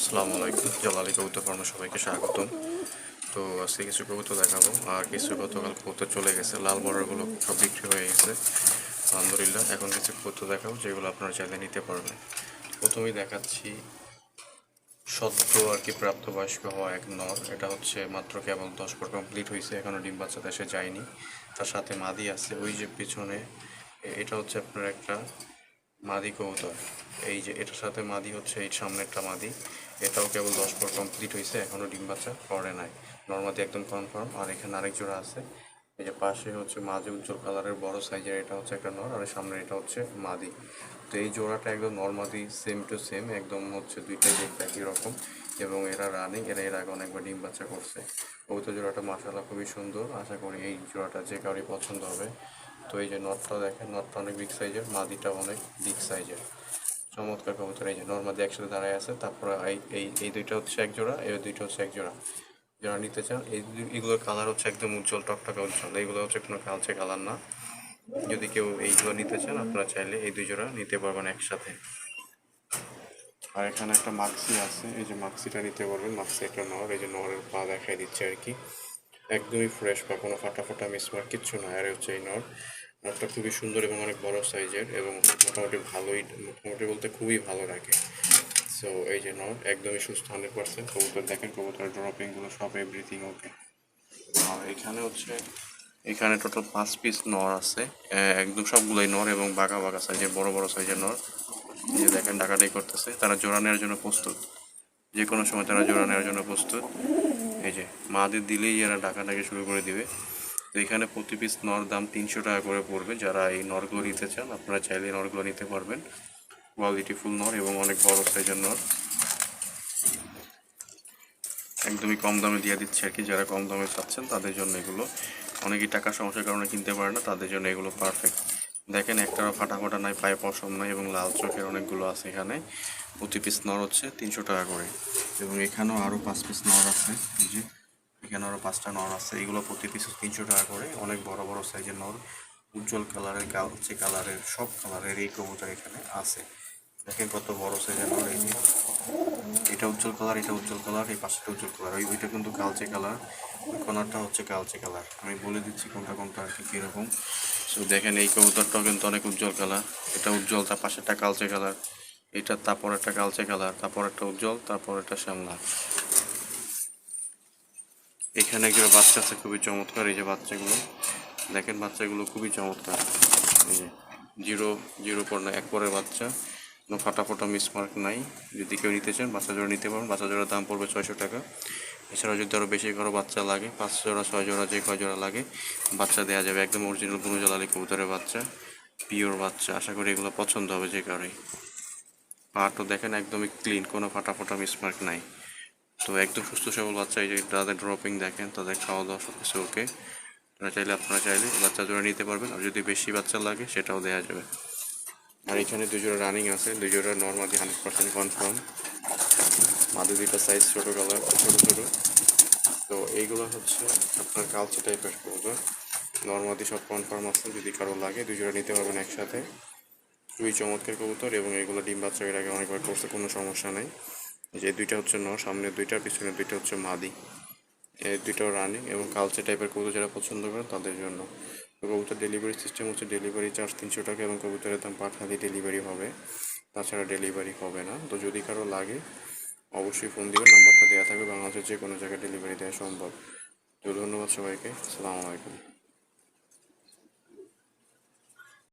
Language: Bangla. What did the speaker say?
আসসালামু আলাইকুম। জালালি কবুতর ফার্মে সবাইকে স্বাগতম। তো আজকে কিছু কবুতর দেখাবো, আর কিছু গতকাল কবুতর চলে গেছে, লাল বর্ডারগুলো সব বিক্রি হয়ে গেছে আলহামদুলিল্লাহ। এখন কিছু কবুতর দেখাবো যেগুলো আপনারা চাইলে নিতে পারবেন। প্রথমেই দেখাচ্ছি সদ্য আর কি প্রাপ্তবয়স্ক হওয়া এক নর। এটা হচ্ছে মাত্র কেবল 10 পর কমপ্লিট হয়েছে, এখনও ডিম বাচ্চা দেশে যায়নি। তার সাথে মাদি আছে ওই যে পিছনে, এটা হচ্ছে আপনার একটা মাদি কবুতর। এই যে এটার সাথে মাদি হচ্ছে এই সামনেরটা মাদি, এটাও কেবল 10 পর কমপ্লিট হয়েছে, এখনও ডিম বাচ্চা করে নাই। নর্মাদি একদম কনফার্ম। আর এখানে আরেক জোড়া আছে, এই যে পাশে হচ্ছে মাঝে উজ্জ্বল কালারের বড় সাইজের, এটা হচ্ছে একটা নর, আর সামনে এটা হচ্ছে মাদি। তো এই জোড়াটা একদম নর্মাদি সেম টু সেম, একদম হচ্ছে দুইটাই দেখতে একই রকম, এবং এরা রানিং, এরা এর আগে অনেকবার ডিম বাচ্চা করছে। কবুতর জোড়াটা মাশাআল্লাহ খুবই সুন্দর, আশা করি এই জোড়াটা যে কারোরই পছন্দ হবে। তো এই যে নটটা দেখেন, নটটা অনেক বিগ সাইজের, মাদিটা অনেক বিগ সাইজের, চমৎকার কবুতর। এই যে নর্মাদি একসাথে দাঁড়ায় আছে, তারপরে এই এই এই দুইটা হচ্ছে এক জোড়া, এই দুইটা হচ্ছে এক জোড়া। যারা নিতে চান এইগুলোর কালার হচ্ছে একদম উজ্জ্বল, টকটকা উজ্জ্বল, এইগুলো হচ্ছে কোনো কালচে কালার না। যদি কেউ এইগুলো নিতে চান আপনারা চাইলে এই দুই জোড়া নিতে পারবেন একসাথে। আর এখানে একটা মাক্সি আছে, এই যে মাক্সিটা নিতে পারবেন। মাক্সি একটা নর, এই যে নরের পা দেখাই দিচ্ছে আর কি, একদমই ফ্রেশ পা, কোনো ফাটা ফাটা মিসমার্ক কিচ্ছু না। আর হচ্ছে এই নরটা খুবই সুন্দর এবং অনেক বড় সাইজের, এবং মোটামুটি ভালোই, মোটামুটি বলতে খুবই ভালো রাখে। সো এই যে নর একদমই সুস্থ 100%। কবুতর দেখেন, কবুতরের ড্রপিংগুলো সব এভরিথিং ওকে। আর এখানে হচ্ছে, এখানে টোটাল 5 পিস নর আছে, একদম সবগুলোই নর এবং বাঘা বাঘা সাইজের, বড় বড় সাইজের নর। এই যে দেখেন ডাকাডাকি করতেছে, তারা জোড়া নেওয়ার জন্য প্রস্তুত, যে কোনো সময় তারা জোড়া নেওয়ার জন্য প্রস্তুত। এই যে মাদের দিলেই এরা ডাকাডাকি শুরু করে দিবে। তো এখানে প্রতি পিস নর দাম 300 টাকা করে পড়বে। যারা এই নরগুলো নিতে চান আপনারা চাইলে নরগুলো নিতে পারবেন। কোয়ালিটি ফুল নর এবং অনেক বড় সাইজের নর, একদমই কম দামে দিয়ে দিচ্ছে আর কি। যারা কম দামে চাচ্ছেন তাদের জন্য এগুলো, অনেকেই টাকা সমস্যার কারণে কিনতে পারে না, তাদের জন্য এগুলো পারফেক্ট। দেখেন একটারও ফাটা ফাটা নাই, পায়ে পশম নাই, এবং লাল চোখের অনেকগুলো আছে এখানে। প্রতি পিস নর হচ্ছে 300 টাকা করে, এবং এখানেও আরও 5 পিস নর আছে। এই যে এখানে আরও 5টা নর আছে, এগুলো প্রতি পিস 300 টাকা করে। অনেক বড় বড় সাইজের নর, উজ্জ্বল কালারের, কালচে কালারের, সব কালারের এই কবুতর এখানে আছে। দেখেন কত বড় সাইজের নর। এই যে এটা উজ্জ্বল কালার, এটা উজ্জ্বল কালার, এই পাশেটা উজ্জ্বল কালার, ওইটা কিন্তু কালচে কালার, ওই কর্নারটা হচ্ছে কালচে কালার। আমি বলে দিচ্ছি কোনটা কোনটা আর কি কীরকম। সো দেখেন এই কবুতরটাও কিন্তু অনেক উজ্জ্বল কালার, এটা উজ্জ্বল, তার পাশেরটা কালচে কালার, এটা তারপর একটা কালচে কালার, তারপর একটা উজ্জ্বল, তারপর একটা শ্যামলা। এখানে একজন বাচ্চা আছে খুবই চমৎকার, এই যে বাচ্চাগুলো দেখেন, বাচ্চাগুলো খুবই চমৎকার। এই যে জিরো জিরো পর না, এক পরের বাচ্চা, কোনো ফাটা ফোটা মিসমার্ক নাই। যদি কেউ নিতে চান বাচ্চা জোড়া নিতে পারেন। বাচ্চা জোড়ার দাম পড়বে 600 টাকা। এছাড়াও যদি আরও বেশি কারো বাচ্চা লাগে, 5 জোড়া 6 জোড়া যে কয় জোড়া লাগে বাচ্চা দেওয়া যাবে। একদম অরিজিনাল বুনুজালালি কবুতরের বাচ্চা, পিওর বাচ্চা। আশা করি এগুলো পছন্দ হবে যে কারোই। পাটও দেখেন একদমই ক্লিন, কোনো ফাটা ফোটা মিসমার্ক নাই। তো একদম সুস্থ সবল বাচ্চা। এই যে তাদের ড্রপিং দেখেন, তাদের খাওয়া দাওয়া সব কিছু ওকে। আপনারা চাইলে বাচ্চা জোড়া নিতে পারবেন, আর যদি বেশি বাচ্চা লাগে সেটাও দেওয়া যাবে। আর এখানে 2 জোড়া রানিং আছে, 2 জোড়া নর্মালি 100% কনফার্ম। মাদের দুইটা সাইজ ছোটো কালার, ছোটো ছোটো। তো এইগুলো হচ্ছে আপনার কালচে টাইপের কবুতর, নর্মালি সব কনফার্ম আছে। যদি কারো লাগে 2 জোড়া নিতে পারবেন একসাথে। খুবই চমৎকার কবুতর, এবং এগুলো ডিম বাচ্চা এর আগে অনেকবার করছে, কোনো সমস্যা নেই। যে দুইটা হচ্ছে নর, সামনে দুইটা, পিছনে দুইটা হচ্ছে মাদি। এই দুইটাও রানিং এবং কালচে টাইপের কবুতর যারা পছন্দ করেন তাদের জন্য। তো কবুতর ডেলিভারি সিস্টেম হচ্ছে ডেলিভারি চার্জ 300 টাকা, এবং কবুতরের দাম পাঠালে ডেলিভারি হবে, তাছাড়া ডেলিভারি হবে না। তো যদি কারো লাগে অবশ্যই ফোন দিবেন, নাম্বারটা দেওয়া থাকবে, বাংলাদেশের যে কোনো জায়গায় ডেলিভারি দেওয়া সম্ভব। তো ধন্যবাদ সবাইকে, আসসালামু আলাইকুম।